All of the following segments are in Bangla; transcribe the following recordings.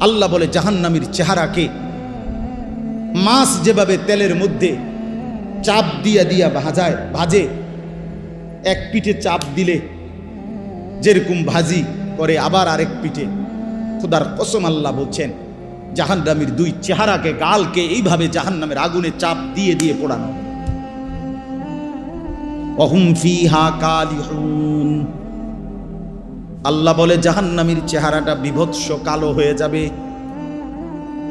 আল্লাহ বলে জাহান্নামীর চেহারাকে মাছ যেভাবে তেলের মধ্যে চাপ দিয়া দিয়া ভাজে, এক পিঠে চাপ দিলে যেরকম ভাজি করে আবার আরেক পিঠে, খোদার কসম আল্লাহ বলছেন জাহান্নামীর দুই চেহারাকে, গালকে এইভাবে জাহান্নামের আগুনে চাপ দিয়ে দিয়ে পোড়ানো। ওহুম ফিহা কালিহুন, আল্লাহ বলে জাহান্নামীর চেহারাটা বিভৎস কালো হয়ে যাবে।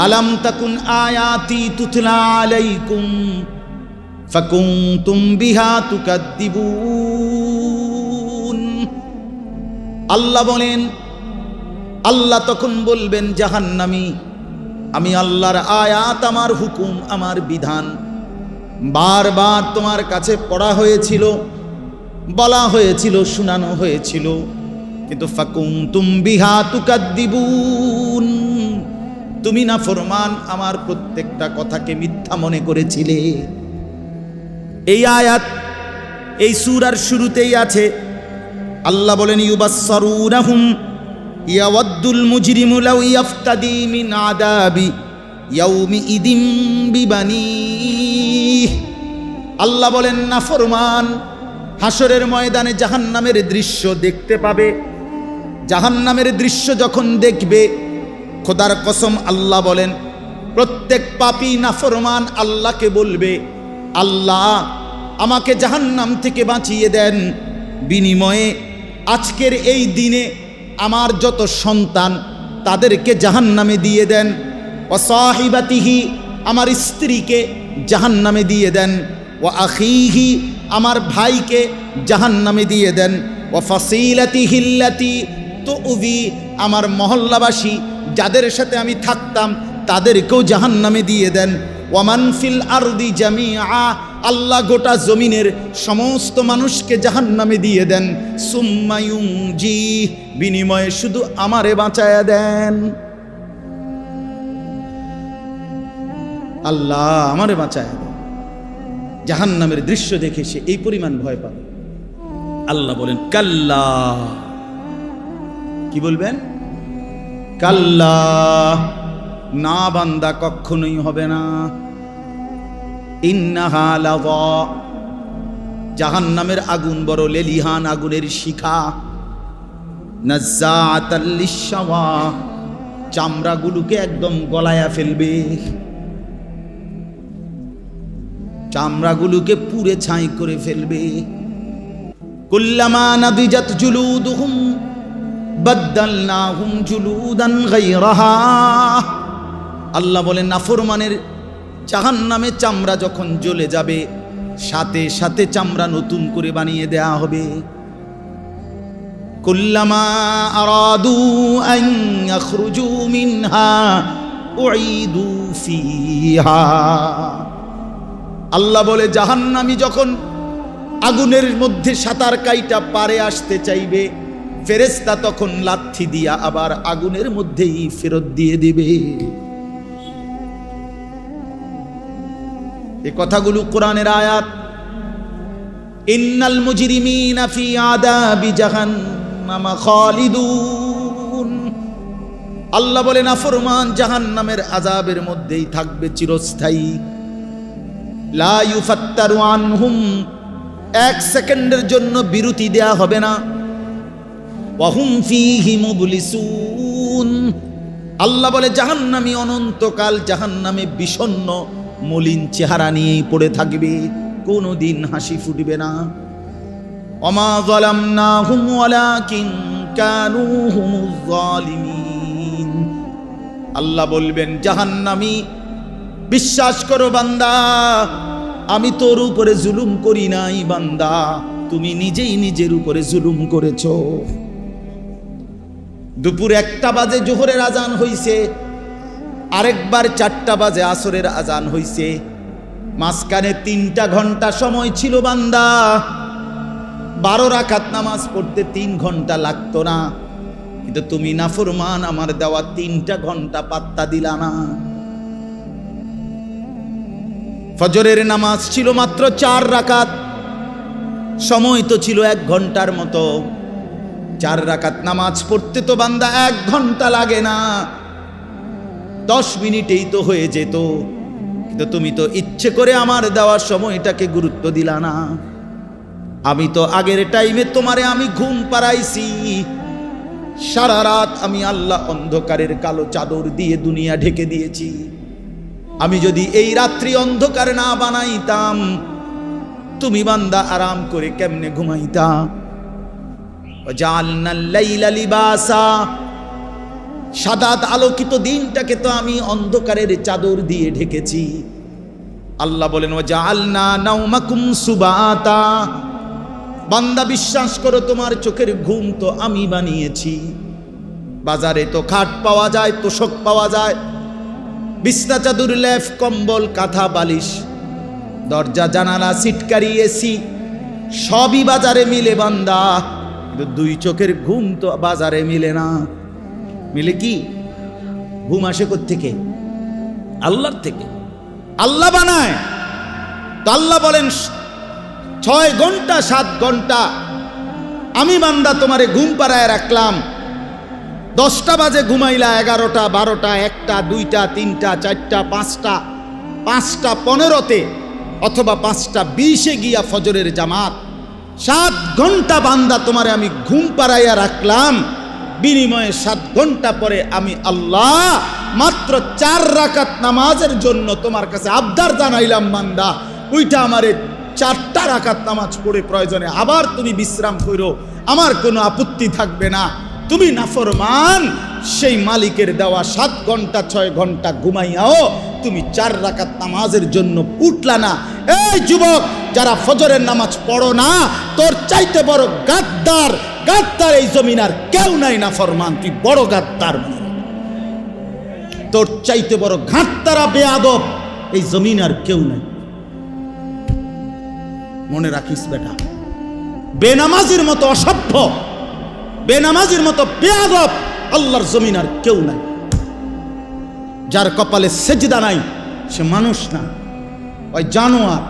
আলাম তাকুন আয়াতি তুতলা আলাইকুম ফাকুনতুম বিহা তুকাদ্দিবুন। আল্লাহ বলেন, আল্লাহ তখন বলবেন জাহান্নামী, আমি আল্লাহর আয়াত, আমার হুকুম, আমার বিধান বারবার তোমার কাছে পড়া হয়েছিল, বলা হয়েছিল, শোনানো হয়েছিল, কিন্তু ফাকুনতুম বিহা তুকাদ্দিবুন, তুমি না ফরমান আমার প্রত্যেকটা কথাকে মিথ্যা মনে করেছিলে। এই আয়াত এই সূরার শুরুতেই আছে। আল্লাহ বলেন ইউবাসসারুনাহুম ইয়াওয়াদ্দুল মুজরিমু লাউ ইয়াফতাদি মিন আযাবি ইয়াউমিইদিন বিবানিহি। আল্লাহ বলেন নাফরমান হাসরের ময়দানে জাহান্নামের দৃশ্য দেখতে পাবে। জাহান্নামের দৃশ্য যখন দেখবে, খোদার কসম আল্লাহ বলেন প্রত্যেক পাপী নাফরমান আল্লাহকে বলবে, আল্লাহ আমাকে জাহান্নাম থেকে বাঁচিয়ে দেন, বিনিময়ে আজকের এই দিনে আমার যত সন্তান তাদেরকে জাহান্নামে দিয়ে দেন, ওয়া সাহিবাতিহি আমার স্ত্রীকে জাহান্নামে দিয়ে দেন, ওয়া আখিহি আমার ভাইকে জাহান্নামে দিয়ে দেন, ওয়া ফাসিলাতিহি আল্লাতি তুউযি আমার মহল্লাবাসী যাদের সাথে আমি থাকতাম তাদেরকেও জাহান্নামে দিয়ে দেন, ওয়ামান ফিল আরদি জামিআ আল্লাহ গোটা জমিনের সমস্ত মানুষকে জাহান্নামে দিয়ে দেন, সুম্মা ইউনজি বিনিময়ে শুধু আমারে বাঁচায়া দেন। আল্লাহ আমারে বাঁচায়া দেন। জাহান্নামের দৃশ্য দেখে সে এই পরিমাণ ভয় পাবে। আল্লাহ বলেন কাল্লা, কি বলবেন? কাল্লা, না বান্দা কখনোই হবে না। ইন্নাহা লাযা, জাহান্নামের আগুন বড় লেলিহান আগুনের শিখা, নাজ্জাআতাল লিশশাওয়া চামড়াগুলোকে একদম গলায়া ফেলবে, চামড়াগুলোকে পুড়ে ছাই করে ফেলবে। কুল্লামা নাদিজাত জুলুদুহুম বাদদালনাহুম জুলুদান গায়রাহা। আল্লাহ বলেন নাফরমানের জাহান্নামে চামড়া যখন জ্বলে যাবে, সাথে সাথে চামড়া নতুন করে বানিয়ে দেয়া হবে। কুল্লামা আরাদু আন ইয়াখরুজু মিনহা উঈদু ফিহা। আল্লাহ বলে জাহান্নামী যখন আগুনের মধ্যে সাঁতার কাইটা পারে আসতে চাইবে, ফেরেশতা তখন লাথি দিয়া আবার আগুনের মধ্যেই ফেরত দিয়ে দিবে। এই কথাগুলো কোরআনের আয়াত। ইন্নাল মুজরিমিনা ফি আযাবি জাহান্নাম খালিদুন। আল্লাহ বলেন নাফরমান জাহান্নামের আযাবের মধ্যেই থাকবে চিরস্থায়ী। লা ইউফাত্তারু আনহুম, এক সেকেন্ডের জন্য বিরতি দেয়া হবে না। ওয়াহুম ফীহি মুবলিসুন। আল্লাহ বলে জাহান্নামী অনন্তকাল জাহান্নামে বিষণ্ণ মলিন চেহারা নিয়েই পড়ে থাকবে, কোনোদিন হাসি ফুটবে না। ওমা যালামনাহুম ওয়ালাকিন কানু হুমুজ জালিমিন। আল্লাহ বলবেন জাহান্নামী বিশ্বাস করো বান্দা, আমি তোর উপরে জুলুম করি নাই বান্দা, তুমি নিজেই নিজের উপরে জুলুম করেছো। দুপুর 1টা বাজে জোহরের আজান হইছে, আরেকবার 4টা বাজে আসরের আজান হইছে, মাঝখানে 3টা ঘন্টা সময় ছিল বান্দা। 12 রাকাত নামাজ পড়তে 3 ঘন্টা লাগতো না, কিন্তু তুমি নাফরমান আমার দেওয়া 3টা ঘন্টা পাত্তা দিলা না। ফজরের নামাজ ছিল মাত্র 4 রাকাত, সময় তো ছিল 1 ঘন্টার মতো। 4 রাকাত নামাজ পড়তে তো বান্দা 1 ঘন্টা লাগে না, 10 মিনিটেই তো হয়ে যেত, কিন্তু তুমি তো ইচ্ছে করে আমার দেওয়ার সময়টাকে গুরুত্ব দিলা না। আমি তো আগের টাইমে তোমারে আমি ঘুম পাড়াইছি, সারা রাত আমি আল্লাহ অন্ধকারের কালো চাদর দিয়ে দুনিয়া ঢেকে দিয়েছি। আমি যদি এই রাত্রি অন্ধকার না বানাইতাম, তুমি বান্দা আরাম করে কেমনে ঘুমাইতা? জাআলনাল লাইলা লিবাসা, সাদাত আলোকিত দিনটাকে তো আমি অন্ধকারের চাদর দিয়ে ঢেকেছি। আল্লাহ বলেন ওয়া জাআলনা নাওমাকুম সুবাতা, বান্দা বিশ্বাস করো তোমার চোখের ঘুম তো আমি বানিয়েছি। বাজারে তো খাট পাওয়া যায়, তোশক পাওয়া যায়, বিছনা চাদর লেফ কম্বল কাঁথা বালিশ দরজা জানালা সিটকারি এসি সবই বাজারে মিলে বান্দা, কিন্তু 2 চোখের ঘুম তো বাজারে মিলে না। মিলে কি? ঘুম আসে কোত্থেকে? আল্লাহর থেকে। আল্লাহ বানায়। তো আল্লাহ বলেন 6 ঘন্টা 7 ঘন্টা আমি বান্দা তোমারে ঘুম পাড়ায় রাখলাম। 10টা বাজে ঘুমাইলা, 11টা 12টা 1টা 2টা 3টা 4টা 5টা 5টা 15তে অথবা 5টা 20-এ গিয়া ফজরের জামাত। 7 ঘন্টা বান্দা তোমারে আমি ঘুম পাড়াইয়া রাখলাম, বিনিময়ে 7 ঘন্টা পরে আমি আল্লাহ মাত্র 4 রাকাত নামাজের জন্য তোমার কাছে আবদার জানাইলাম, বান্দা ওইটা আমারে 4টা রাকাত নামাজ পড়ে প্রয়োজনে আবার তুমি বিশ্রাম করো, আমার কোনো আপত্তি থাকবে না। তুমি নাফরমান, সেই মালিকের দেওয়া 7 ঘন্টা 6 ঘন্টা ঘুমাইয়াও তুমি 4 রাকাত নামাজের জন্য উঠলা না। এই যুবক, যারা ফজরের নামাজ পড়ো না, তোর চাইতে বড় গাদ্দার গাদ্দার এই জমিন আর কেউ নাই। নাফরমান, তুই বড় গাদ্দার, তোর চাইতে বড় ঘাটতারা বেয়াদব এই জমিন আর কেউ নাই। মনে রাখিস বেটা, বেনামাজির মতো অসভ্য, বেনামাজির মতো বেয়াদব আল্লাহর জমিন আর কেউ নাই। যার কপালে সেজদা নাই সে মানুষ না, ওই জানোয়ার,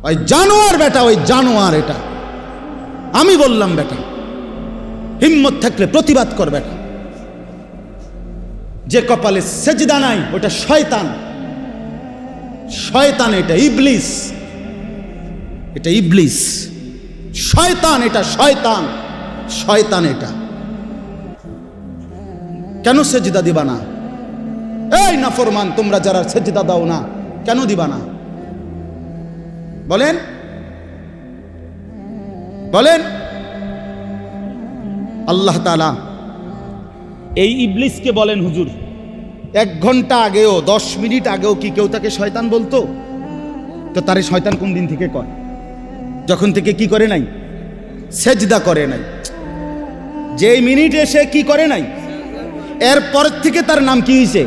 ওই জানোয়ার বেটা, ওই জানোয়ার। এটা আমি বললাম বেটা, হিম্মত থাকলে প্রতিবাদ কর বেটা। যে কপালে সেজদা নাই ওটা শয়তান, শয়তান, এটা ইবলিস, এটা ইবলিস, শয়তান, এটা শয়তান, শয়তান। এটা কেন সেজদা দিবা না? এই নাফরমান, তোমরা যারা সেজদা দাও না কেন দিবা না? বলেন বলেন। আল্লাহ তাআলা এই ইবলিসকে বলেন, হুজুর 1 ঘন্টা আগেও 10 মিনিট আগেও কি কেউ তাকে শয়তান বলতো? তো তারে শয়তান কোন দিন থেকে কয়? যখন থেকে কি করে নাই? সেজদা করে নাই। যেই মিনিটে সে কি করে নাই, এরপর থেকে তার নাম কি হয়েছে?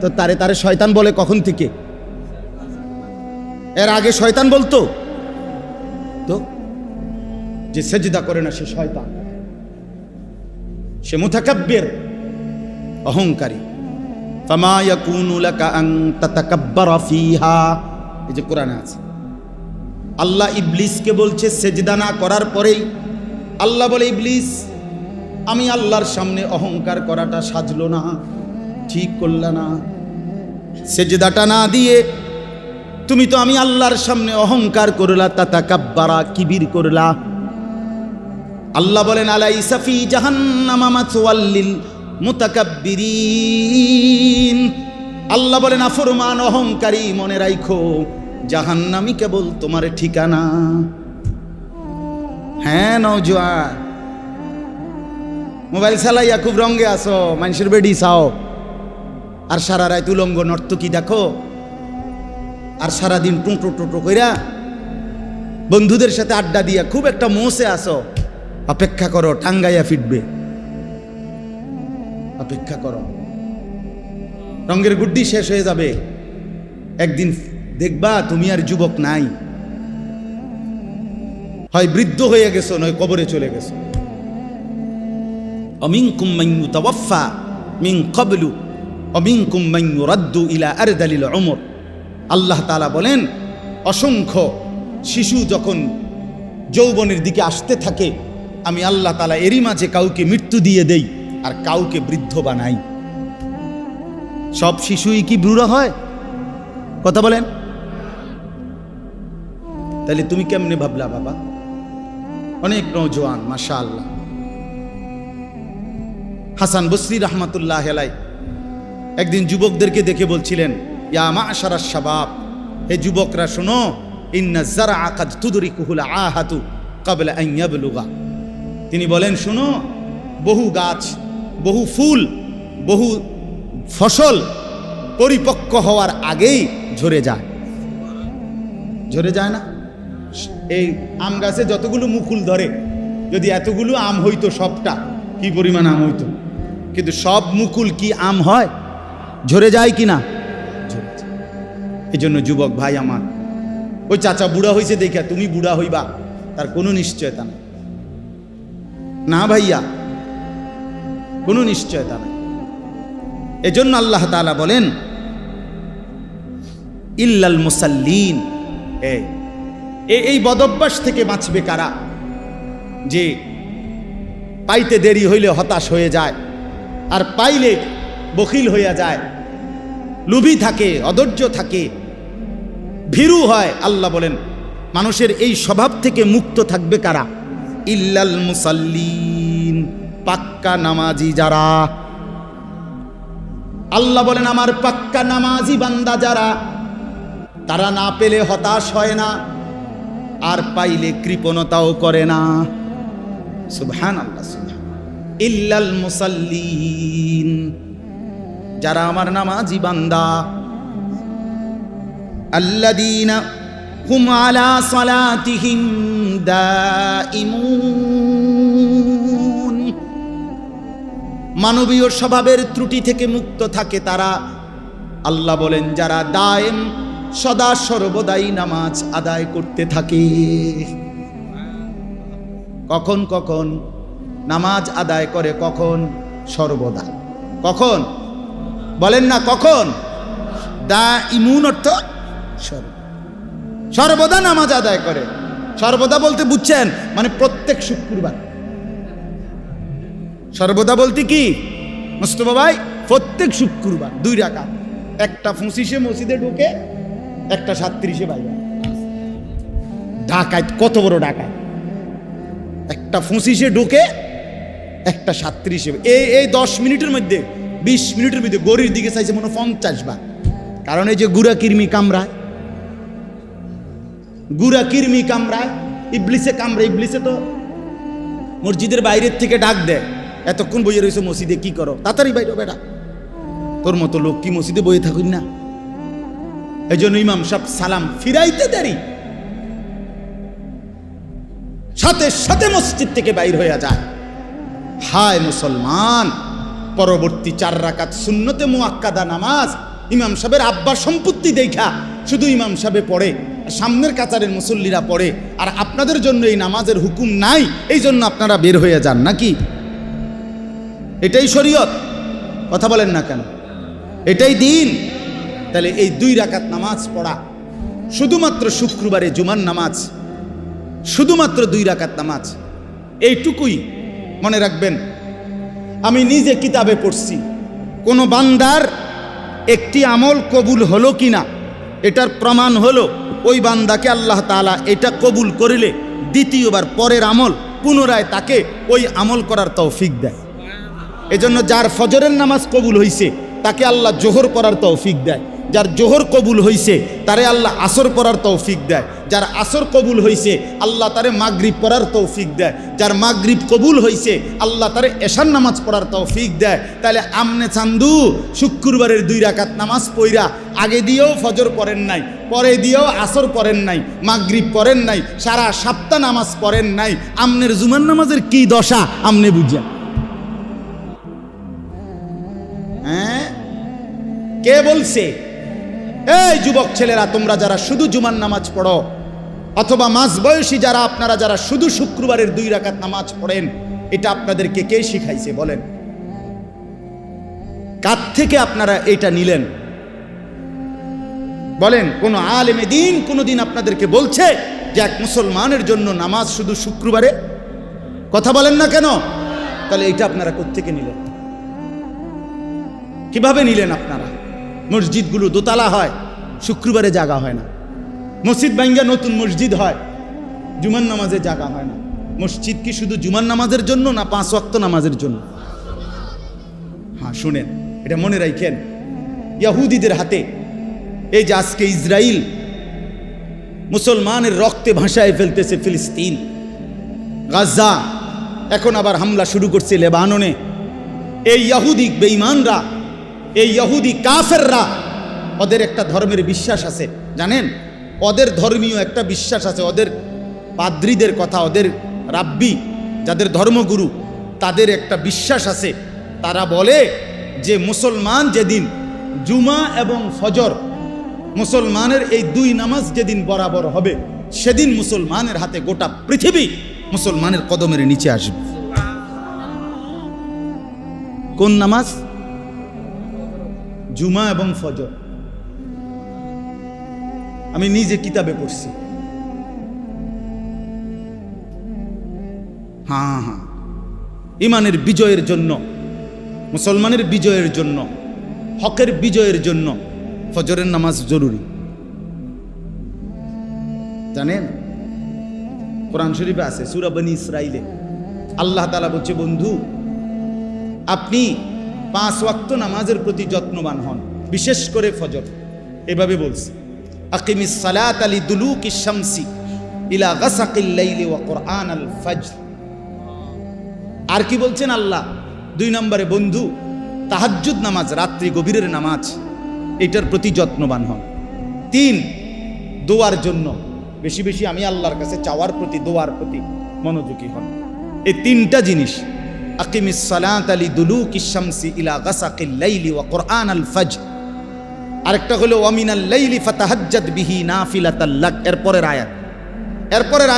তো তারে শয়তান বলে কখন থেকে? এর আগে শয়তান বলতো? তো যে সেজদা করে না সে শয়তান, সে মুতাকাব্বির, অহংকারী। ফামা ইয়াকুনু লাকা আন তাতাকাব্বারা ফিহা, এই যে কোরআনে আছে। আল্লাহ ইবলিসকে বলছে সেজদা না করার পরেই আল্লাহ বলে, ইবলিস আমি আল্লাহর সামনে অহংকার করাটা সাজলো না, ঠিক করলা না। সেজদাটা না দিয়ে তুমি তো আমি আল্লাহর সামনে অহংকার করলা, তাতাকাব্বারা, কিবির করলা। আল্লাহ বলেন আলাইসা ফি জাহান্নামা মাসওয়াল লিল মুতাকাব্বিরিন। আল্লাহ বলেন নাফরমান, অহংকারী, মনে রাখো জাহান্নামই কেবল তোমার ঠিকানা। হ্যাঁ নওজোয়ান, মোবাইল চালাইয়া খুব রঙে আসো, মানুষের বেডি চাও, আর সারা রাত উলঙ্গ নর্তকী দেখো, আর সারাদিন টুঁটো টুঁটো কইরা বন্ধুদের সাথে আড্ডা দিয়া খুব একটা মোসে আসো। অপেক্ষা করো, টাঙ্গাইয়া ফিটবে, অপেক্ষা করো। রঙের গুড্ডি শেষ হয়ে যাবে, একদিন দেখবা তুমি আর যুবক নাই, হয় বৃদ্ধ হয়ে গেছো নয় কবরে চলে গেছো। অমিনকুম মান ইউতাওয়াফা মিন ক্বাবলু অমিনকুম মান ইউরাদ্দু ইলা আরদালিল উমর। আল্লাহ তাআলা বলেন, অসংখ্য শিশু যখন যৌবনের দিকে আসতে থাকে, আমি আল্লাহ তাআলা এরই মাঝে কাউকে মৃত্যু দিয়ে দেই আর কাউকে বৃদ্ধ বানাই। সব শিশুই কি বুড়া হয়? কথা বলেন। তাহলে তুমি কেমনে ভাবলা বাবা? অনেক নওজোয়ান মাশাআল্লাহ। হাসান বসরি রহমাতুল্লাহ আলাইহি একদিন যুবকদেরকে দেখে বলছিলেন, ইয়া মা'শারাশ শাবাব, হে যুবকরা শোনো, ইন্না যারআ কাদ তুদরিকুহুল আহাতু ক্বাবলা আন ইয়াবলুগা। তিনি বলেন, শোনো, বহু গাছ, বহু ফুল, বহু ফসল পরিপক্ক হওয়ার আগেই ঝরে যায়। ঝরে যায় না? এই আম গাছে যতগুলো মুকুল ধরে, যদি এতগুলো আম হইতো সবটা, কি পরিমাণ আম হইতো। কিন্তু সব মুকুল কি আম হয়? ঝরে যায় কি না? এই জন্য যুবক ভাই আমার, ওই চাচা বুড়া হয়েছে দেখা তুমি বুড়া হইবা তার কোনো নিশ্চয়তা নেই। না ভাইয়া, কোনো নিশ্চয়তা নেই। এজন্য আল্লাহ তাআলা বলেন, ইল্লাল মুসাল্লিন, এই বদভ্যাস থেকে বাঁচবে কারা? যে পাইতে দেরি হইলে হতাশ হয়ে যায়, আর পাইলে বখিল হইয়া যায়, লোভী থাকে, অধৈর্য থাকে, ভীরু হয়। আল্লাহ বলেন, মানুষের এই স্বভাব থেকে মুক্ত থাকবে কারা? ইল্লাল মুসাল্লিন, পাক্কা নামাজি যারা। আল্লাহ বলেন, আমার পাক্কা নামাজি বান্দা যারা, তারা না পেলে হতাশ হয় না, আর পাইলে কৃপণতাও করে না। সুবহানাল্লাহ, সুবহানাল্লাহ। ইল্লাল মুসাল্লিন, যারা আমার নামাজি বান্দা। আল্লাযীনা হুম আলা সালাতিহিম দাইমুন, মানবীয় স্বভাবের ত্রুটি থেকে মুক্ত থাকে তারা। আল্লাহ বলেন, যারা দায়েম, সদা সর্বদাই নামাজ আদায় করতে থাকে। কখন কখন নামাজ আদায় করে? কখন? সর্বদা। কখন বলেন না? কখন? দাইমুন অর্থ সর্বদা নামাজ আদায় করে। সর্বদা বলতে বুঝছেন মানে প্রত্যেক শুক্রবার। সর্বদা বলতে কি মুস্তফা ভাই? প্রত্যেক শুক্রবার 2 রাকাত, একটা 25-এ মসজিদে ঢুকে, একটা 37-এ বাইরে। ঢাকায় কত বড় ঢাকায়! একটা 25-এ ঢুকে, একটা 37-এ। এই 10 মিনিটের মধ্যে, 20 মিনিটের মধ্যে গড়ির দিকে চাইছে মনে 50 বার। কারণ এই যে গুড়া কিরমি কামড়ায়, গুড়া কিরমি কামড়ায়, ইবলিসে কামড়ায়। ইবলিসে তো মসজিদের বাইরের থেকে ডাক দেয়, এতক্ষণ বইয়ে রয়েছে মসজিদে, কি করো? তাড়াতাড়ি বাইরে বেটা, তোর মতো লোক কি মসজিদে বইয়ে থাকুন না? এই জন্য ইমাম সাহেব সালাম ফিরাইতে দেরি, সাথে সাথে মসজিদ থেকে বাইর হয়ে যায়। হায় মুসলমান, পরবর্তী 4 রাকাত সুন্নতে মুআক্কাদা নামাজ ইমাম সাহেবের আব্বা সম্পত্তি দেখা শুধু ইমাম সাহেবে পড়ে, সামনের কাতারের মুসল্লিরা পড়ে, আর আপনাদের জন্য এই নামাজের হুকুম নাই, এই জন্য আপনারা বের হয়ে যান নাকি? এটাই শরীয়ত? কথা বলেন না কেন? এটাই দিন? তাহলে এই 2 রাকাত নামাজ পড়া, শুধুমাত্র শুক্রবারে জুমার নামাজ, শুধুমাত্র 2 রাকাত নামাজ, এইটুকুই মনে রাখবেন। আমি নিজে কিতাবে পড়ছি, কোন বান্দার একটি আমল কবুল হলো কিনা এটার প্রমাণ হলো ওই বান্দাকে আল্লাহ তাআলা এটা কবুল করিলে দ্বিতীয়বার পরের আমল পুনরায় তাকে ওই আমল করার তৌফিক দেয়। এজন্য যার ফজরের নামাজ কবুল হইছে তাকে আল্লাহ জোহর পড়ার তৌফিক দেয়, যার জোহর কবুল হইছে তারে আল্লাহ আসর পড়ার তৌফিক দেয়, যার আসর কবুল হইছে আল্লাহ তারে মাগরিব পড়ার তৌফিক দেয়, যার মাগরিব কবুল হইছে আল্লাহ তারে এশার নামাজ পড়ার তৌফিক দেয়। তাহলে আমনে চান্দু শুক্রবারের 2 রাকাত নামাজ পইরা আগে দিয়েও ফজর পড়েন নাই, পরে দিয়েও আসর পড়েন নাই, মাগরিব পড়েন নাই, সারা সপ্তাহ নামাজ পড়েন নাই, আমনের জুমার নামাজের কি দশা আমনে বুঝেন? হ্যাঁ, কে বলছে? এই যুবক ছেলেরা, তোমরা যারা শুধু জুমার নামাজ পড়ো, অথবা মাঝ বয়সী যারা, আপনারা যারা শুধু শুক্রবারের 2 রাকাত নামাজ পড়েন, এটা আপনাদেরকে কে শিখাইছে বলেন? কার থেকে আপনারা এটা নিলেন বলেন? কোন আলেমে দ্বীন কোনদিন আপনাদেরকে বলছে যে এক মুসলমানের জন্য নামাজ শুধু শুক্রবারে? কথা বলেন না কেন? তাহলে এটা আপনারা কোত্থেকে নিলেন? কিভাবে নিলেন আপনারা? মসজিদগুলো দোতলা হয়, শুক্রবারে জাগা হয় না। মসজিদ ভাঙ্গা নতুন মসজিদ হয়, জুমার নামাজে জাগা হয় না। মসজিদ কি শুধু জুমার নামাজের জন্য না 5 ওয়াক্ত নামাজের জন্য? হ্যাঁ, শুনেন, এটা মনে রাখেন। ইহুদিদের হাতে এই যে আজকে ইসরায়েল মুসলমানের রক্তে ভাসায় ফেলতেছে ফিলিস্তিন, গাজা, এখন আবার হামলা শুরু করছে লেবাননে। এই ইহুদি বেঈমানরা, এই ইহুদি কাফেররা, ওদের একটা ধর্মের বিশ্বাস আছে, জানেন? ওদের ধর্মীয় একটা বিশ্বাস আছে। ওদের পাদ্রীদের কথা, ওদের রাব্বি, যাদের ধর্মগুরু, তাদের একটা বিশ্বাস আছে। তারা বলে যে মুসলমান যেদিন জুমা এবং ফজর, মুসলমানের এই 2 নামাজ যেদিন বরাবর হবে, সেদিন মুসলমানের হাতে গোটা পৃথিবী মুসলমানের কদমের নিচে আসবে। কোন নামাজ? জুমা এবং ফজর। আমি নিজে কিতাবে পড়ছি। হ্যাঁ হ্যাঁ, ইমানের বিজয়ের জন্য, মুসলমানের বিজয়ের জন্য, হকের বিজয়ের জন্য ফজরের নামাজ জরুরি, জানেন? কোরআন শরীফে আছে, সূরা বনী ইসরাইলে আল্লাহ তাআলা বলছে, বন্ধু আপনি 5 ওয়াক্ত নামাজের প্রতি যত্নবান হন, বিশেষ করে ফজর। এভাবে বলছে, আকিমিস সালাতা লিদুলুকিশ শামসি ইলা গাসাকিল লাইলি ওয়া কুরআনাল ফজর। আর কি বলছেন আল্লাহ? 2 নম্বরে, বন্ধু তাহাজ্জুদ নামাজ, রাত্রি গভীরের নামাজ, এটার প্রতি যত্নবান হন। 3, দোয়ার জন্য বেশি বেশি আমি আল্লাহর কাছে চাওয়ার প্রতি, দোয়ার প্রতি মনোযোগী হন। এই 3টা জিনিস, আকিমিস সালাতা লিদুলুকিশ শামসি ইলা গাসাকিল লাইলি ওয়া কুরআনাল ফজর। আরেকটা হলো ওয়া মিনাল লাইলি ফাতাহাজ্জাদ বিহি নাফিলাতাল লাক। এরপরের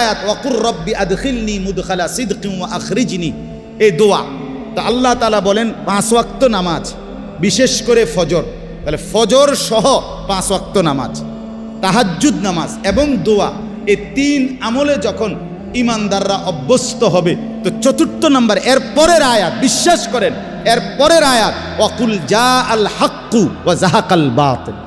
আয়াত ওয়া কুর রব্বি আদখিলনি মুদখালা সিদকিন ওয়া আখরিজনি, এই দোয়া। তো আল্লাহ তাআলা বলেন 5 ওয়াক্ত নামাজ, বিশেষ করে ফজর। তাহলে ফজর সহ 5 ওয়াক্ত নামাজ, তাহাজ্জুদ নামাজ এবং দোয়া, এই 3 আমলে যখন ইমানদাররা অভ্যস্ত হবে, তো 4 নম্বর এরপরের আয়াত, বিশ্বাস করেন, এরপরের আয়াত ওয়াকুল জা আল হাক্কু ওয়া জাহাকাল বাতিল,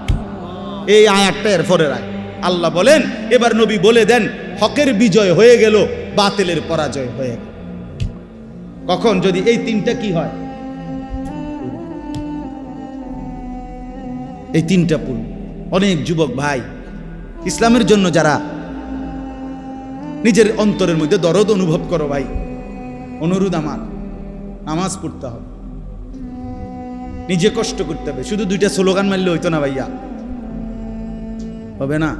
এই আয়াতটা এরপরের আয়াত। আল্লাহ বলেন, এবার নবী বলে দেন, হকের বিজয় হয়ে গেল, বাতিলের পরাজয় হয়ে গেল। কখন? যদি এই 3টা কি হয়, এই 3টা পূর্ণ। অনেক যুবক ভাই ইসলামের জন্য যারা নিজের অন্তরের মধ্যে দরদ অনুভব করো, ভাই অনুরোধ আমার, নামাজ পড়তে হবে, নিজে কষ্ট করতে হবে। শুধু 2টা স্লোগান মারলে হইতো না ভাইয়া, হবে না।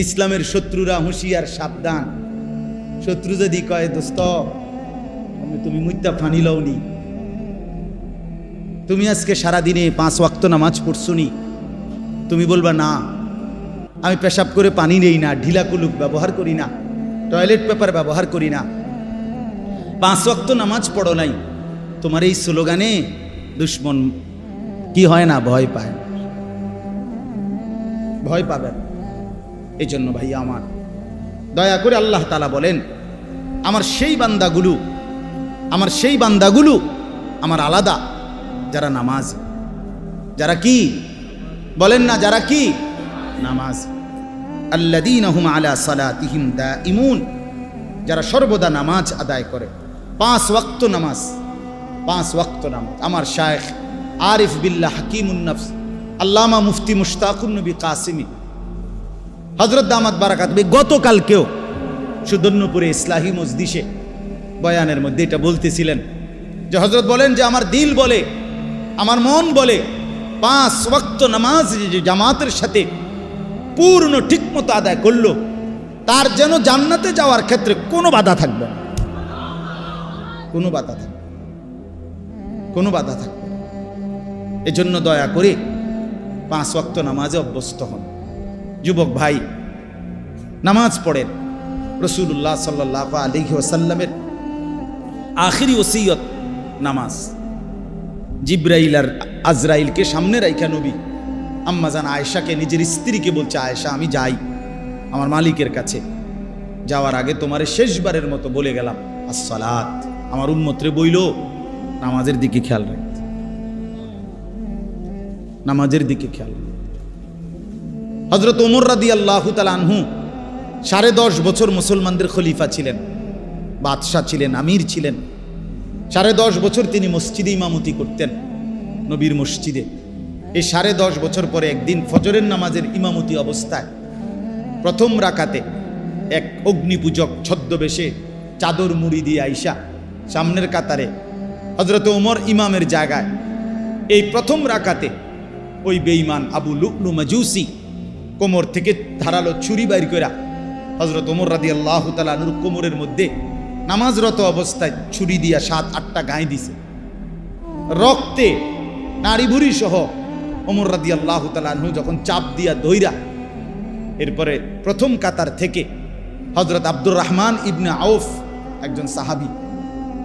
ইসলামের শত্রুরা হুঁশিয়ার, সাবধান। শত্রু যদি কয়, দোস্ত তুমি মুইতা ফানি লওনি, তুমি আজকে সারাদিনে 5 ওয়াক্ত নামাজ পড়ছুনি, তুমি বলবা না, আমি পেশাব করে পানি নেই না, ঢিলা কুলুক ব্যবহার করি না, টয়লেট পেপার ব্যবহার করি না, 5 ওয়াক্ত নামাজ পড়ো নাই, তোমার এই স্লোগানে দুশ্মন কি হয় না, ভয় পায়, ভয় পাবেন। এই জন্য ভাই আমার, দয়া করে আল্লাহ তাআলা বলেন, আমার সেই বান্দাগুলো আমার আলাদা, যারা নামাজ, যারা কি বলেন না, যারা কি নামাজ, আল্লাযীনা হুম আলা সালাতিহিম দাঈমুন, যারা সর্বদা নামাজ আদায় করে। 5 ওয়াক্ত নামাজ, 5 ওয়াক্ত নামাজ। আমার শায়েখ আরিফ বিল্লাহ হাকিমুন নফস আল্লামা মুফতি মুশতাকুন নবী কাসিমি হযরত দামাত বারাকাত গতকালকেও সুদর্ণপুরে ইসলাহি মজলিসে বয়ানের মধ্যে এটা বলতেছিলেন যে হযরত বলেন যে আমার দিল বলে, আমার মন বলে, 5 ওয়াক্ত নামাজ যে জামাতের সাথে পূর্ণ ঠিকমতো আদায় করলো, তার যেন জান্নাতে যাওয়ার ক্ষেত্রে কোনো বাধা থাকবে না, কোনো বাধা থাকবে, কোনো বাধা থাকবে। এজন্য দয়া করে 5 ওয়াক্ত নামাজে অভ্যস্ত হন। যুবক ভাই, নামাজ পড়েন। রাসূলুল্লাহ সাল্লাল্লাহু আলাইহি ওয়াসাল্লামের আখিরি ওসিয়ত নামাজ। জিব্রাইল আর আজরাইলকে সামনে রাইখা নবী আম্মাজান আয়েশাকে, নিজের স্ত্রীকে বলছে, আয়েশা আমি যাই আমার মালিকের কাছে, যাওয়ার আগে তোমারে শেষবারের মতো বলে গেলাম আসসালাত। আমার উম্মতরে বইল নামাজের দিকে খেয়াল রাখতে, নামাজের দিকে খেয়াল। হযরত ওমর রাদিয়াল্লাহু তাআলা আনহু 10.5 বছর মুসলমানদের খলিফা ছিলেন, বাদশাহ ছিলেন, আমির ছিলেন। 10.5 বছর তিনি মসজিদে ইমামতি করতেন, নবীর মসজিদে। এই 10.5 বছর পরে একদিন ফজরের নামাজের ইমামতি অবস্থায় প্রথম রাকাতে এক অগ্নিপূজক ছদ্মবেশে চাদর মুড়ি দিয়ে আইসা সামনের কাতারে হযরত ওমর ইমামের জায়গায় এই প্রথম রাকাতে ওই বেঈমান আবু লু'লু মাজুসি কোমর থেকে ধারালো ছুরি বাইর কইরা হযরত ওমর রাদিয়াল্লাহু তাআলা আনহুর কোমরের মধ্যে নামাজরত অবস্থায় ছুরি দিয়া 7-8টা গায়ে দিছে। রক্তে নাড়ি ভুড়ি সহ ওমর রাদিয়াল্লাহু তাআলা আনহু যখন চাপ দিয়া ধইরা এরপরে প্রথম কাতার থেকে হযরত আব্দুর রহমান ইবনে আউফ, একজন সাহাবী,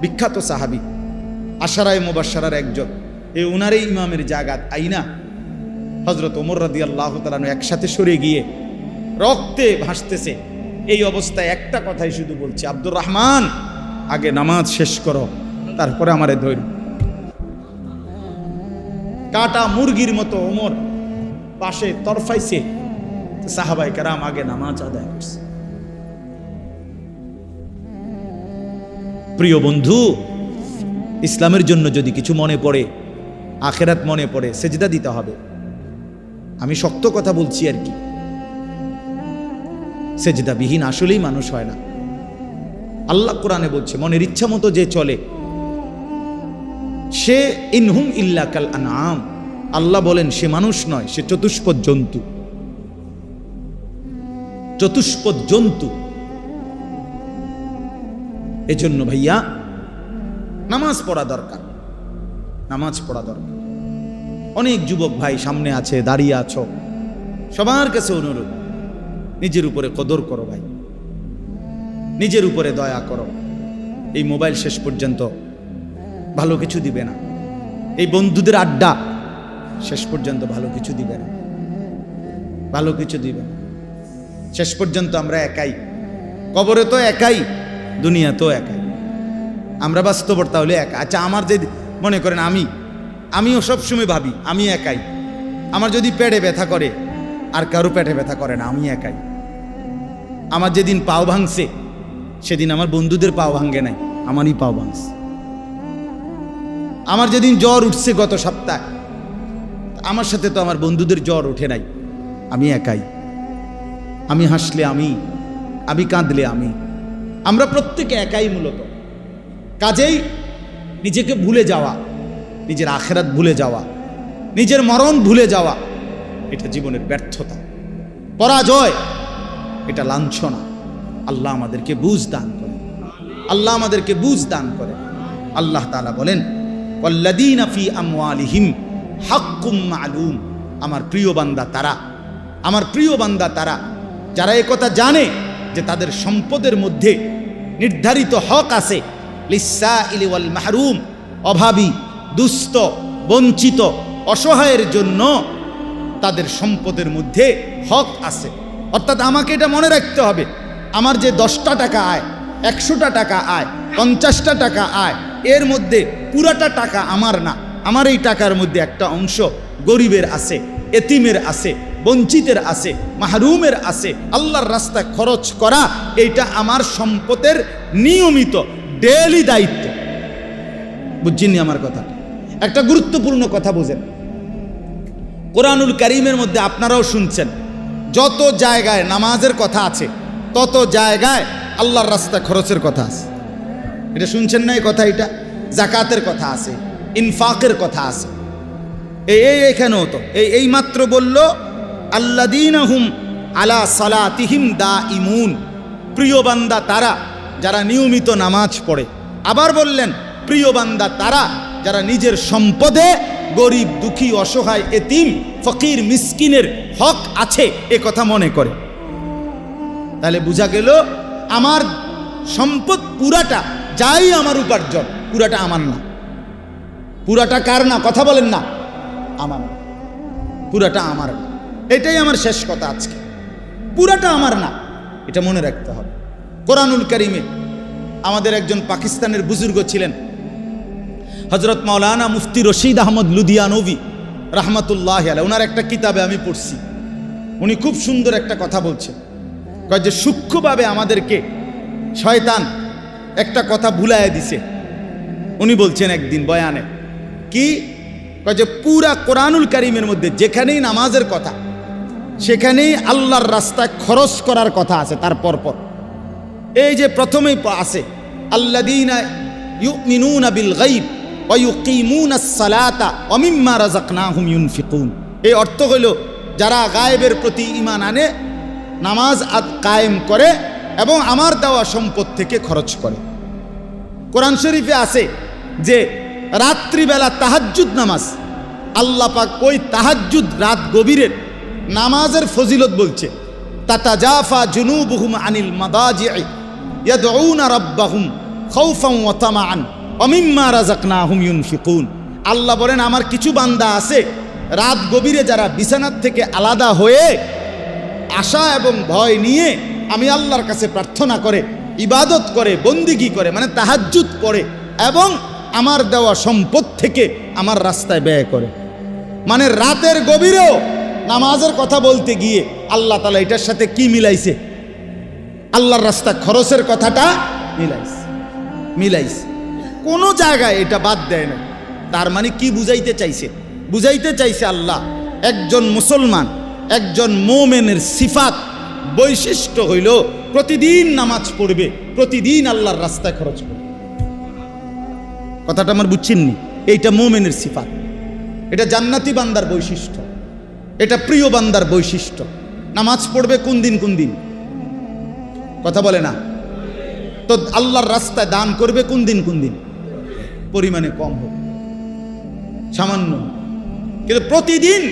বিখ্যাত সাহাবী, আশারায়ে মুবাশশারার একজন, এই উনারই ইমামের জায়গা আইনা হযরত ওমর রাদিয়াল্লাহু তাআলা আনহু একসাথে সরে গিয়ে রক্তে ভাসতেছে। এই অবস্থায় একটা কথাই শুধু বলছে, আব্দুর রহমান, আগে নামাজ শেষ করো, তারপরে আমারে ধৈর্য। কাটা মুরগির মতো ওমর পাশে তরফাইছে, সাহাবায়ে কেরাম আগে নামাজ আদায় করছে। প্রিয় বন্ধু, ইসলামের জন্য যদি কিছু মনে পড়ে, আখেরাত মনে পড়ে, সেজদা দিতে হবে। আমি শক্ত কথা বলছি আর কি, সেজদাবিহীন আসলেই মানুষ হয় না। আল্লাহ কোরআনে বলছে, মনের ইচ্ছা মতো যে চলে সে ইনহুম ইল্লা কাল আনআম। আল্লাহ বলেন সে মানুষ নয়, সে চতুষ্পদ জন্তু। চতুষ্পদ জন্তু। এজন্য ভাইয়া নামাজ পড়া দরকার, নামাজ পড়া দরকার। অনেক যুবক ভাই সামনে আছে, দাঁড়িয়ে আছো, সবার কাছে অনুরোধ, নিজের উপরে কদর করো ভাই, নিজের উপরে দয়া করো। এই মোবাইল শেষ পর্যন্ত ভালো কিছু দিবে না, এই বন্ধুদের আড্ডা শেষ পর্যন্ত ভালো কিছু দিবে না, ভালো কিছু দিবে না। শেষ পর্যন্ত আমরা একাই, কবরে তো একাই, দুনিয়া তো একাই। আমরা বাস্তবতা হলে একা। আচ্ছা, আমার যে মনে করেন আমিও সবসময় ভাবি আমি একাই। আমার যদি পেটে ব্যথা করে, আর কারো পেটে ব্যথা করে না, আমি একাই। আমার যেদিন পাও ভাঙছে সেদিন আমার বন্ধুদের পাও ভাঙে নাই, আমারই পাও ভাঙছে। আমার যেদিন জ্বর উঠছে গত সপ্তাহে, আমার সাথে তো আমার বন্ধুদের জ্বর ওঠে নাই, আমি একাই। আমি হাসলে আমি কাঁদলে আমরা প্রত্যেকে একাই মূলত। কাজেই নিজেকে ভুলে যাওয়া, নিজের আখেরাত ভুলে যাওয়া, নিজের মরণ ভুলে যাওয়া, এটা জীবনের ব্যর্থতা, পরাজয়, এটা লাঞ্ছনা। আল্লাহ আমাদেরকে বুঝ দান করে, আল্লাহ আমাদেরকে বুঝ দান করে। আল্লাহ তাআলা বলেন, ওয়াল্লাযীনা ফী আমওয়ালিহিম হাক্কুম মা'লুম। আমার প্রিয় বান্দা তারা, আমার প্রিয় বান্দা তারা যারা এই কথা জানে যে তাদের সম্পদের মধ্যে নির্ধারিত হক আছে। লিসসাইলি ওয়াল মাহরুম, অভাবী, দুস্থ, বঞ্চিত, অসহায়ের জন্য তাদের সম্পদের মধ্যে হক আছে। অর্থাৎ আমাকে এটা মনে রাখতে হবে, আমার যে 10টা টাকা আয়, 100টা টাকা আয়, 50টা টাকা আয়, এর মধ্যে পুরাটা টাকা আমার না। আমার এই টাকার মধ্যে একটা অংশ গরিবের আছে, এতিমের আছে, বঞ্চিতের আছে, মাহরুমের আছে। আল্লাহর রাস্তায় খরচ করা এইটা আমার সম্পদের নিয়মিত ডেইলি দায়িত্ব। বুঝছেননি আমার কথা? একটা গুরুত্বপূর্ণ কথা বুঝেন, কোরআনুল কারীমের মধ্যে আপনারাও শুনছেন, যত জায়গায় নামাজের কথা আছে তত জায়গায় আল্লাহর রাস্তায় খরচের কথা আছে। এটা শুনছেন না? এই কথা, এটা যাকাতের কথা আছে, ইনফাকের কথা আছে। এইখানেও তো এই মাত্র বলল, আল্লাযীনা হুম আলা সালাতিহিম দাঈমুন। প্রিয় বান্দা তারা যারা নিয়মিত নামাজ পড়ে। আবার বললেন, প্রিয় বান্দা তারা যারা নিজের সম্পদে গরিব, দুঃখী, অসহায়, এতিম, ফকির, মিসকিনের হক আছে এ কথা মনে করে। তাহলে বোঝা গেল আমার সম্পদ পুরাটা, যাই আমার উপার্জন, পুরাটা আমার না। পুরাটা কার না? কথা বলেন না। আমার, পুরাটা আমার না। এটাই আমার শেষ কথা আজকে, পুরাটা আমার না, এটা মনে রাখতে হবে। কোরআনুল কারীমে আমাদের একজন পাকিস্তানের বুজুর্গ ছিলেন, হযরত মাওলানা মুফতি রশিদ আহমদ লুধিয়ানভী রাহমাতুল্লাহ আলাইহি, ওনার একটা কিতাবে আমি পড়ছি, উনি খুব সুন্দর একটা কথা বলছেন, কয় যে সূক্ষ্মভাবে আমাদেরকে শয়তান একটা কথা ভুলাইয়া দিছে। উনি বলছেন একদিন বয়ানে, কি কয় যে পুরা কোরআনুল কারীমের মধ্যে যেখানেই নামাজের কথা সেখানেই আল্লাহর রাস্তায় খরচ করার কথা আছে। তার পরপর এই যে প্রথমেই আছে আল্লাযীনা ইউমিনুনা বিল গায়ব ওয়া ইউকিমুনাস সালাতা ওয়া মিম্মা রাযাকনাহুম ইউনফিকুন। এই অর্থ হইল যারা গায়েবের প্রতি ঈমান আনে, নামাজ কায়েম করে এবং আমার দেওয়া সম্পদ থেকে খরচ করে। কোরআন শরীফে আছে যে রাত্রিবেলা তাহাজ্জুদ নামাজ, আল্লাহ পাক ওই তাহাজ্জুদ রাত গভীরের নামাজের ফজিলত বলছে, তাতাজাফা জুনুবুহুম আনিল মাদাজি'i ইয়াদউনা রাব্বাহুম খাউফান ওয়া তামাআন ওয়া মিম্মা রাযাকনাহুম ইউনফিকুন। আল্লাহ বলেন আমার কিছু বান্দা আছে রাত গভীরে যারা বিছানার থেকে আলাদা হয়ে আশা এবং ভয় নিয়ে আমি আল্লাহর কাছে প্রার্থনা করে, ইবাদত করে, বন্দিগি করে, মানে তাহাজ্জুদ পড়ে এবং আমার দেওয়া সম্পদ থেকে আমার রাস্তায় ব্যয় করে। মানে রাতের গভীরেও নামাজের কথা বলতে গিয়ে আল্লাহ তাআলা এটার সাথে কি মিলাইছে? আল্লাহর রাস্তা খরচের কথাটা মিলাইছে। কোনো জায়গায় এটা বাদ দেয় না। তার মানে কি বুঝাইতে চাইছে? বুঝাইতে চাইছে আল্লাহ একজন মুসলমান, একজন মুমিনের সিফাত, বৈশিষ্ট্য হইল প্রতিদিন নামাজ পড়বে, প্রতিদিন আল্লাহর রাস্তায় খরচ করবে। কথাটা আমার বুঝছেননি? এইটা মুমিনের সিফাত, এটা জান্নাতি বান্দার বৈশিষ্ট্য, এটা প্রিয় বান্দার বৈশিষ্ট্য। নামাজ পড়বে কোন দিন কোন দিন? কথা বলে না তো। আল্লাহর রাস্তায় দান করবে কোন দিন কোন দিন? পরিমাণে কম হোক, সামান্য, কিন্তু প্রতিদিন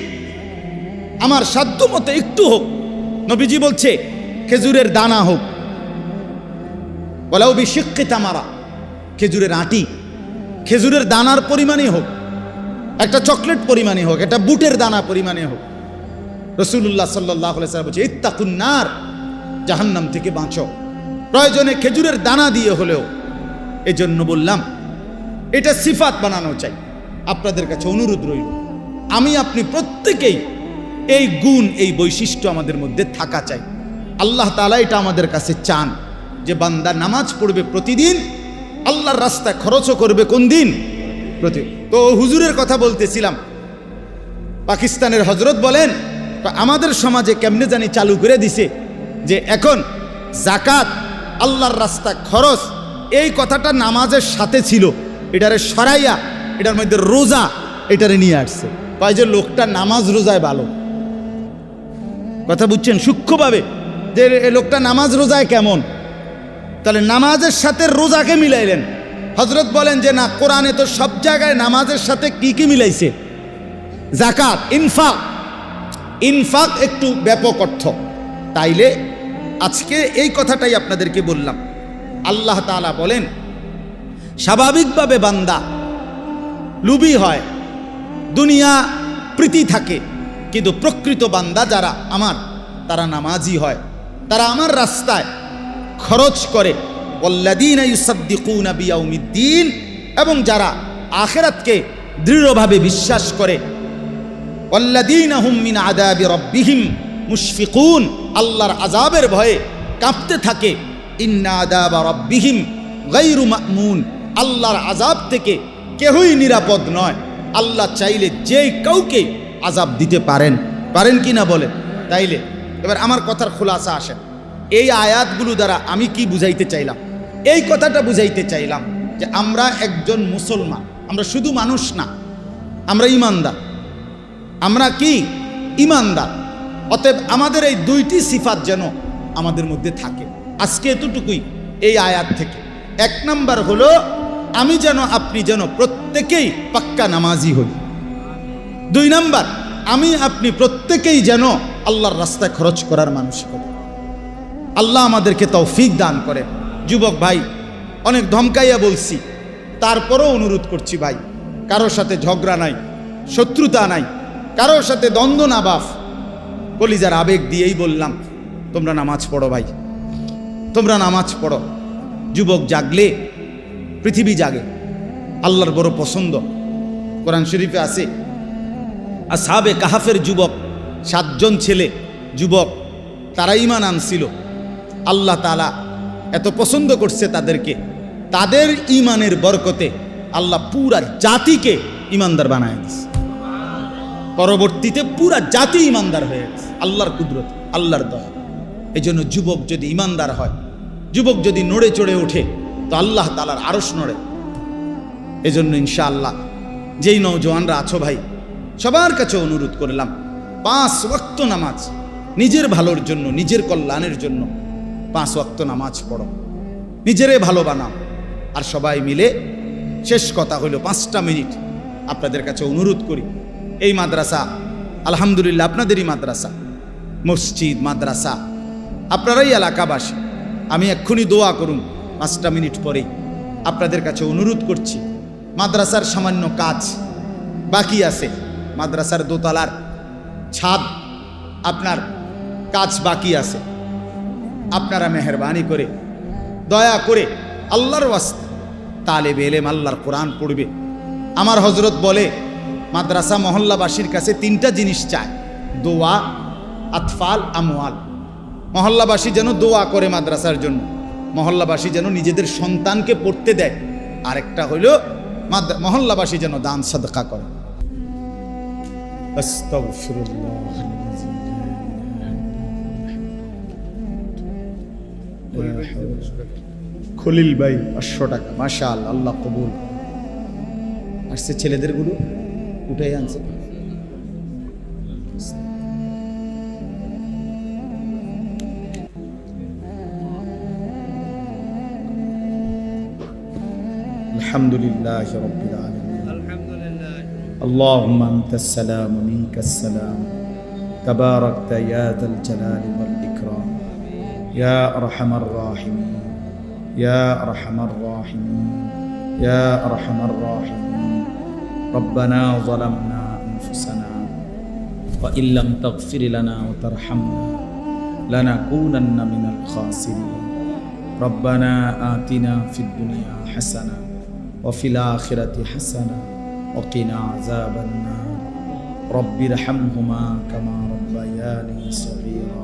আমার সাধ্য মতো একটু হোক। নবীজি বলছে খেজুরের দানা হোক, ওয়ালাউ বিশিক্কি তামারা, খেজুরের আটি, খেজুরের দানার পরিমাণে হোক, একটা চকলেট পরিমাণে হোক, একটা বুটের দানা পরিমাণে হোক। রাসূলুল্লাহ সাল্লাল্লাহু আলাইহি ওয়াসাল্লাম বলছে ইত্তাকুন নার, জাহান্নাম থেকে বাঁচো, প্রয়োজনে খেজুরের দানা দিয়ে হলেও। এজন্য বললাম এটা সিফাত বানানো চাই। আপনাদের কাছে অনুরোধ রইল, আমি আপনি প্রত্যেকেই এই গুণ, এই বৈশিষ্ট্য আমাদের মধ্যে থাকা চাই। আল্লাহ তাআলা এটা আমাদের কাছে চান যে বান্দা নামাজ পড়বে প্রতিদিন, আল্লাহর রাস্তায় খরচও করবে কোন দিন? তো হুজুরের কথা বলতেছিলাম, পাকিস্তানের হজরত বলেন আমাদের সমাজে কেমনে জানি চালু করে দিছে যে এখন জাকাত, আল্লাহর রাস্তায় খরচ, এই কথাটা নামাজের সাথে ছিল, এটারে সরাইয়া এটার মধ্যে রোজা এটারে নিয়ে আসছে। কয় যে লোকটা নামাজ রোজায় ভালো। কথা বুঝছেন সূক্ষ্মভাবে, যে লোকটা নামাজ রোজায় কেমন? তাহলে নামাজের সাথে রোজাকে মিলাইলেন। হজরত বলেন যে না, কোরআনে তো সব জায়গায় নামাজের সাথে কি কি মিলাইছে? জাকাত, ইনফাক। ইনফাক একটু ব্যাপক অর্থ। তাইলে আজকে এই কথাটাই আপনাদেরকে বললাম। আল্লাহ তাআলা বলেন স্বাভাবিকভাবে বান্দা লুবি হয়, দুনিয়া প্রীতি থাকে, কিন্তু প্রকৃত বান্দা যারা আমার, তারা নামাজি হয়, তারা আমার রাস্তায় খরচ করে। ওয়াল্লাযীনা ইউসাদ্দিকুনা বিয়াউমিদ্দিন, এবং যারা আখিরাতকে দৃঢ়ভাবে বিশ্বাস করে। ওয়াল্লাযীনা হুম মিন আযাবি রাব্বিহিম মুশফিকুন, আল্লাহর আযাবের ভয়ে কাঁপতে থাকে। ইন্না আযাবা রাব্বিহিম গায়রু মা'মুন, আল্লাহর আযাব থেকে কেউই নিরাপদ নয়। আল্লাহ চাইলে যে কাউকে আযাব দিতে পারেন, পারেন কি না বলেন? তাইলে এবার আমার কথার খুলাসা আসেন, এই আয়াতগুলো দ্বারা আমি কি বুঝাইতে চাইলাম? এই কথাটা বুঝাইতে চাইলাম যে আমরা একজন মুসলমান, আমরা শুধু মানুষ না, আমরা ইমানদার। আমরা কি? ইমানদার। অতএব আমাদের এই দুইটি সিফাত যেন আমাদের মধ্যে থাকে। আজকে এতটুকুই এই আয়াত থেকে। এক নাম্বার হলো আমি যেন, আপনি যেন প্রত্যেকেই পাক্কা নামাজি হই। দুই নাম্বার, আমি আপনি প্রত্যেকেই যেন আল্লাহর রাস্তায় খরচ করার মানুষ হই। আল্লাহ আমাদেরকে তৌফিক দান করে। যুবক ভাই, অনেক ধমকাইয়া বলছি, তারপরও অনুরোধ করছি ভাই, কারোর সাথে ঝগড়া নাই, শত্রুতা নাই, কারোর সাথে দ্বন্দ্ব না বাফ, কলিজার আবেগ দিয়েই বললাম তোমরা নামাজ পড়ো ভাই, তোমরা নামাজ পড়ো। যুবক জাগলে পৃথিবী জাগে। আল্লাহর বড় পছন্দ। কোরআন শরীফে আছে আসহাবে কাহাফের যুবক 7 জন ছেলে যুবক, তারা ঈমান আনছিল। আল্লাহ তাআলা এত পছন্দ করছে তাদেরকে, তাদের ঈমানের বরকতে আল্লাহ পুরা জাতিকে ঈমানদার বানায় দিয়েছে। পরবর্তীতে পুরা জাতি ঈমানদার হয়ে গেছে আল্লাহর কুদরত, আল্লাহর দয়া। এই জন্য যুবক যদি ঈমানদার হয়, যুবক যদি নড়ে চড়ে ওঠে, তো আল্লাহ তাআলার আরশ নড়ে। এই জন্য ইনশাআল্লাহ যেই নওজোয়ানরা আছো ভাই, সবার কাছে অনুরোধ করলাম 5 ওয়াক্ত নামাজ, নিজের ভালোর জন্য, নিজের কল্যাণের জন্য 5 ওয়াক্ত নামাজ পড়ো, নিজেরে ভালো বানাও। আর সবাই মিলে শেষ কথা হলো 5টা মিনিট আপনাদের কাছে অনুরোধ করি, এই মাদ্রাসা আলহামদুলিল্লাহ আপনাদেরই মাদ্রাসা, মসজিদ মাদ্রাসা, আপনারাই এলাকাবাসী। আমি এক্ষুনি দোয়া করুন 5টা মিনিট পরেই। আপনাদের কাছে অনুরোধ করছি, মাদ্রাসার সামান্য কাজ বাকি আছে, মাদ্রাসার দোতলার ছাদ আপনার কাজ বাকি আছে। আপনারা মেহেরবানি করে দয়া করে আল্লাহর ওয়াস্তে তালেবে ইলম আল্লাহর কোরআন পড়বে। আমার হযরত বলে মাদ্রাসা মহল্লাবাসীর কাছে 3টা জিনিস চায়, দোয়া, আতফাল, আমওয়াল। মহল্লাবাসী যেন দোয়া করে মাদ্রাসার জন্য, মহল্লাবাসী যেন নিজেদের সন্তানকে পড়তে দেয়, আরেকটা হইল মহল্লাবাসী যেন দান সাদকা করে। আস্তাগফিরুল্লাহ। খলিল ভাই 500 টাকা, মাশাআল্লাহ, আল্লাহ কবুল। আসছে ছেলেদের গুলো উঠাই আনছে। আলহামদুলিল্লাহ রাব্বিল আলামিন। আলহামদুলিল্লাহ। আল্লাহুম্মা আনতাস সালাম ওয়া মিনকাস সালাম, তাবারাকতা ইয়া যাল জালালি ওয়াল ইকরাম, ইয়া আরহামার রাহিমিন, ইয়া আরহামার রাহিমিন, ইয়া আরহামার রাহিমিন। রব্বানা যালামনা আনফুসানা ওয়া ইল্লাম তাগফির লানা ওয়া তারহামনা লানাকুনান্না মিনাল খাসিরিন। রব্বানা আতিনা ফিদ দুনিয়া হাসানা ওয়া ফিল আখিরাতি হাসানা ওয়া কিনা আযাবান নার। রব্বিরহামহুমা কামা রাব্বায়ানি সগীরা।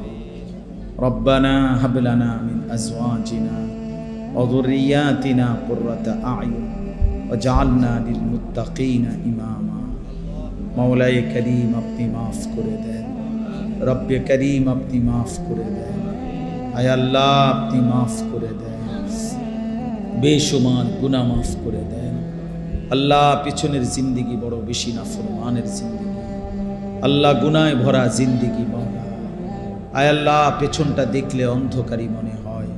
রব্বানা হাব লানা মিন আজওয়াজিনা ওয়া যুররিয়াতিনা কুররাতা আ'য়ুন ওয়াজআলনা লিল মুত্তাকিনা ইমামা। মাওলায়ে করিম আপনি মাফ করে দেন, রব্বে করিম আপনি মাফ করে দেন, আয় আল্লাহ আপনি মাফ করে দেন, বেশুমার গুনাহ মাফ করে দেন। আল্লাহ পিছনের জিন্দিগি বড় বেশি নাফরমানের জিন্দিগি, আল্লাহ গুনায় ভরা জিন্দিগি মাওলা। আয় আল্লাহ পেছনটা দেখলে অন্ধকারী মনে হয়,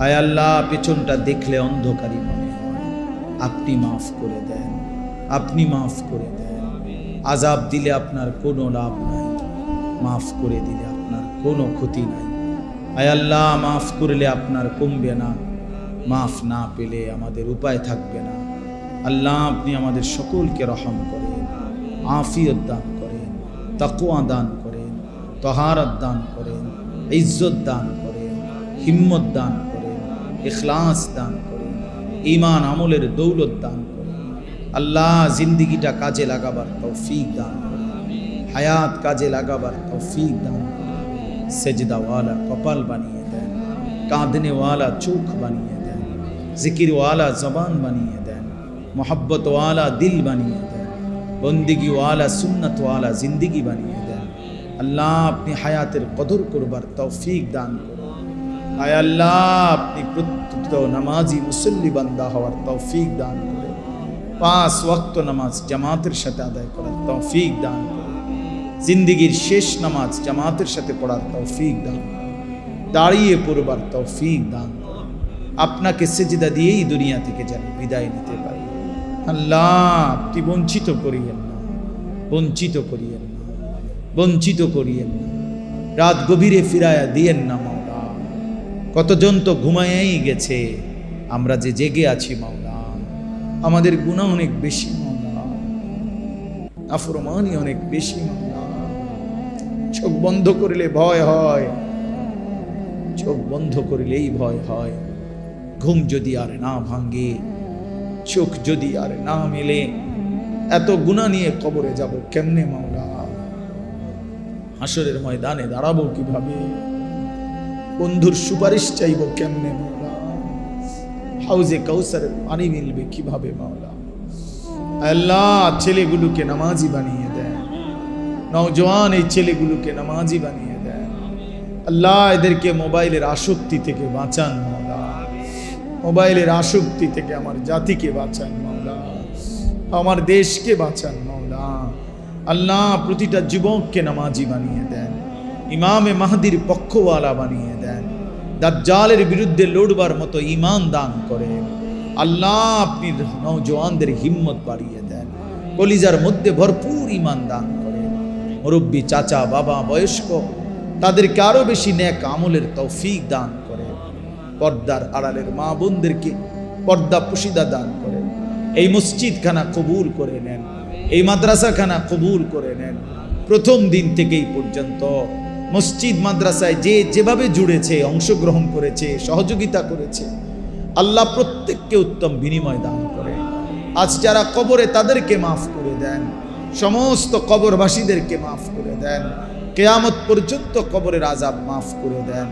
আয় আল্লাহ পেছনটা দেখলে অন্ধকারী মনে হয়। আপনি মাফ করে দেন, আপনি মাফ করে দেন। আযাব দিলে আপনার কোনো লাভ নাই, মাফ করে দিলে আপনার কোনো ক্ষতি নাই। আয় আল্লাহ মাফ করলে আপনার কমবে না, মাফ না পেলে আমাদের উপায় থাকবে না। আল্লাহ আপনি আমাদের সকলকে রহম করেন, আফিয়ত দান করেন, তাকওয়া দান করেন, তহারত দান করেন, ইজ্জত দান করেন, হিম্মত দান করেন, ইখলাস দান করেন, ঈমান আমলের দৌলত দান করেন। আল্লাহ জিন্দিগিটা কাজে লাগাবার তৌফিক দান করেন, হায়াত কাজে লাগাবার তৌফিক দান করেন। সেজদাওয়ালা কপাল বানিয়ে দেন, কাঁদনেওয়ালা চোখ বানিয়ে দেন, জিকিরওয়ালা জবান বানিয়ে দেন, মোহাব্বতওয়ালা দিল বানিয়ে দেন, বন্দিগিওয়ালা সুন্নতওয়ালা জিন্দিগি বানিয়ে দেন। আল্লাহ আপনি হায়াতের কদর করবার তৌফিক দান করুন। আয় আল্লাহ আপনি প্রত্যেক নামাজি মুসল্লি বান্দা হওয়ার তৌফিক দান করেন। 5 ওয়াক্ত নামাজ জামাতের সাথে আদায় করার তৌফিক দান করুন। জিন্দিগির শেষ নামাজ জামাতের সাথে পড়ার তৌফিক দান করুন। দাঁড়িয়ে পড়বার তৌফিক দান করুন। আপনাকে সেজদা দিয়েই দুনিয়া থেকে যেন বিদায় নিতে পারি। আল্লাহ আপনি বঞ্চিত করিয়েন না, বঞ্চিত করিয়েন না, বঞ্চিত করিয়েন না। রাত গভীরে ফিরায়া দিয়েন না মাওলা। কতজন তো ঘুমায়েই গেছে, আমরা যে জেগে আছি মাওলা। আমাদের গুনাহ অনেক বেশি মাওলা, নাফরমানি অনেক বেশি মাওলা। চোখ বন্ধ করলে ভয় হয়, চোখ বন্ধ করলেই ভয় হয়। ঘুম যদি আর না ভাঙে, চোখ যদি আর না মেলে, এত গুনাহ নিয়ে কবরে যাব কেমনে মাওলা? হাসরের ময়দানে দাঁড়াবো কিভাবে? বন্ধুর সুপারিশ চাইব কেমনে মাওলা? হাউজে কাউসারের পানি মিলবে কিভাবে মাওলা? আল্লাহ, ছেলেগুলোকে নামাজি বানিয়ে দেন, নওজওয়ান এই ছেলেগুলোকে নামাজি বানিয়ে দেন। আল্লাহ, এদেরকে মোবাইলের আসক্তি থেকে বাঁচান মাওলা, মোবাইলের আসক্তি থেকে আমার জাতিকে বাঁচান মাওলা, আমার দেশকে বাঁচান মাওলা। আল্লাহ, প্রতিটা যুবককে নামাজি বানিয়ে দেন, ইমামে মাহদির পক্ষওয়ালা বানিয়ে দেন, দাজ্জালের বিরুদ্ধে লড়বার মতো ঈমান দান করেন। আল্লাহ, আপনি নওজওয়ানদের হিম্মত বাড়িয়ে দেন, কলিজার মধ্যে ভরপুর ঈমান দান করেন। মুরব্বী, চাচা, বাবা, বয়স্ক, তাদেরকে আরো বেশি নেক আমলের তৌফিক দান করেন। পর্দার আড়ালের মা বোনদেরকে পর্দা পুশিদা দান করেন। এই মসজিদখানা কবুল করে নেন, এই মাদ্রাসাখানা কবুল করে নেন। প্রথম দিন থেকেই পর্যন্ত মসজিদ মাদ্রাসায় যে যেভাবে জুড়েছে, অংশগ্রহণ করেছে, সহযোগিতা করেছে, আল্লাহ প্রত্যেককে উত্তম বিনিময় দান করে। আজ যারা কবরে তাদেরকে মাফ করে দেন, সমস্ত কবরবাসীদেরকে মাফ করে দেন, কিয়ামত পর্যন্ত কবরের আযাব মাফ করে দেন।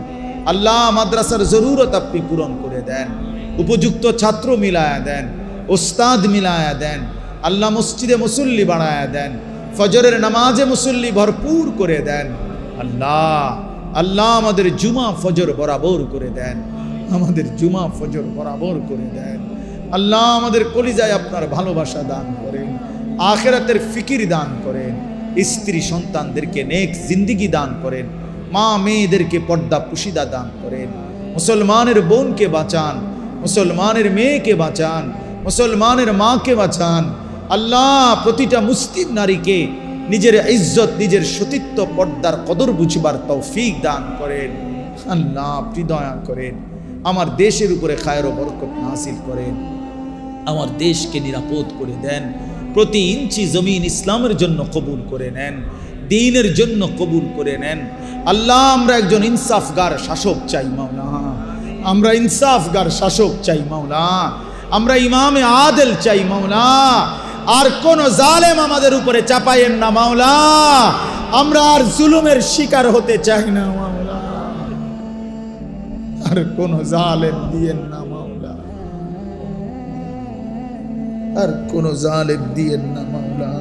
আল্লাহ, মাদ্রাসার জরুরত আপনি পূরণ করে দেন, উপযুক্ত ছাত্র মিলায়া দেন, ওস্তাদ মিলায়া দেন। আল্লাহ, মসজিদে মুসল্লি বাড়ায়া দেন, ফজরের নামাজে মুসল্লি ভরপুর করে দেন। আল্লাহ, আল্লাহ, আমাদের জুমা ফজর বরাবর করে দেন, আমাদের জুমা ফজর বরাবর করে দেন। আল্লাহ, আমাদের কলিজায় আপনার ভালোবাসা দান করেন, আখিরাতের ফিকির দান করেন, স্ত্রী সন্তানদেরকে নেক জিন্দিগি দান করেন, মা মেয়েদেরকে পর্দা পুশিদা দান করেন। মুসলমানের বোনকে বাঁচান, মুসলমানের মেয়েকে বাঁচান, মুসলমানের মাকে বাঁচান। আল্লাহ, প্রতিটা মুসলিম নারীকে নিজের ইজ্জত, নিজের সতীত্ব, পর্দার কদর বুঝবার তৌফিক দান করেন। আল্লাহ, আপনি দয়া করেন, আমার দেশের উপরে খায়ের ও বরকত নাযিল করেন, আমার দেশকে নিরাপদ করে দেন। প্রতি ইঞ্চি জমিন ইসলামের জন্য কবুল করে নেন, দ্বীনের জন্য কবুল করে নেন। আল্লাহ, আমরা একজন ইনসাফগার শাসক চাই মাওলা, আমরা ইনসাফগার শাসক চাই মাওলা, আমরা ইমামে আদেল চাই মাওলা। আর কোন জালেম আমাদের উপরে চাপায়েন না মাওলা, আমরা আর জুলুমের শিকার হতে চাই না মাওলা, আর কোন জালেম দিয়েন না মাওলা, আর কোন জালেম দিয়েন না মাওলা।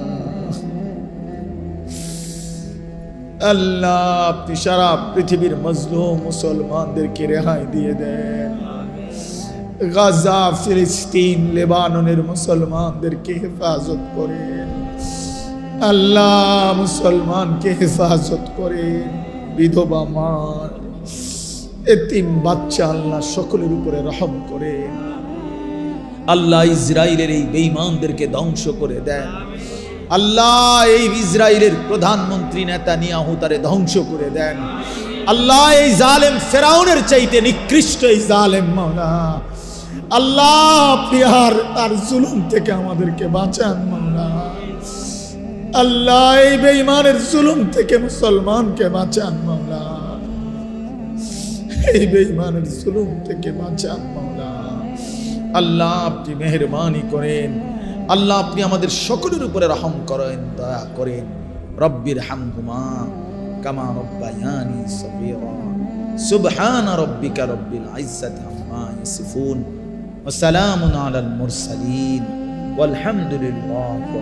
আল্লাহ, আপনি সারা পৃথিবীর মজলুম মুসলমানদেরকে রেহাই দিয়ে দেন। গাজা, ফিলিস্তিন, লেবাননের মুসলমানদেরকে হেফাজত করেন। আল্লাহ, মুসলমানকে হেফাজত করেন, বিধবা মা, এতিম বাচ্চা, আল্লাহ সকলের উপরে রহম করেন। আল্লাহ, ইসরায়েলের এই বেঈমানদেরকে ধ্বংস করে দেন। আল্লাহ, এই ইসরায়েলের প্রধানমন্ত্রী নেতানিয়াহু তারে ধ্বংস করে দেন। আল্লাহ, এই জালেম ফেরাউনের চাইতে নিকৃষ্ট এই জালেম মাওলা, আল্লাহ, আপনি আর তার জুলুম থেকে আমাদেরকে বাঁচান মাওলা। আল্লাহ, এই বেঈমানের জুলুম থেকে মুসলমানকে বাঁচান মাওলা, এই বেঈমানের জুলুম থেকে বাঁচান মাওলা। আল্লাহ, আপনি মেহেরবানি করেন। আল্লাহ, আপনি আমাদের সকলের উপরে রহম করেন, দয়া করেন। রব্বির হামহুমা কামা রব্বায়ানি সগীরা। সুবহানা রব্বিকা রব্বিল ইজ্জাতি আম্মা ইয়াসিফুন ওয়া সালামুন আলাল মুরসালিন ওয়ালহামদুলিল্লাহি।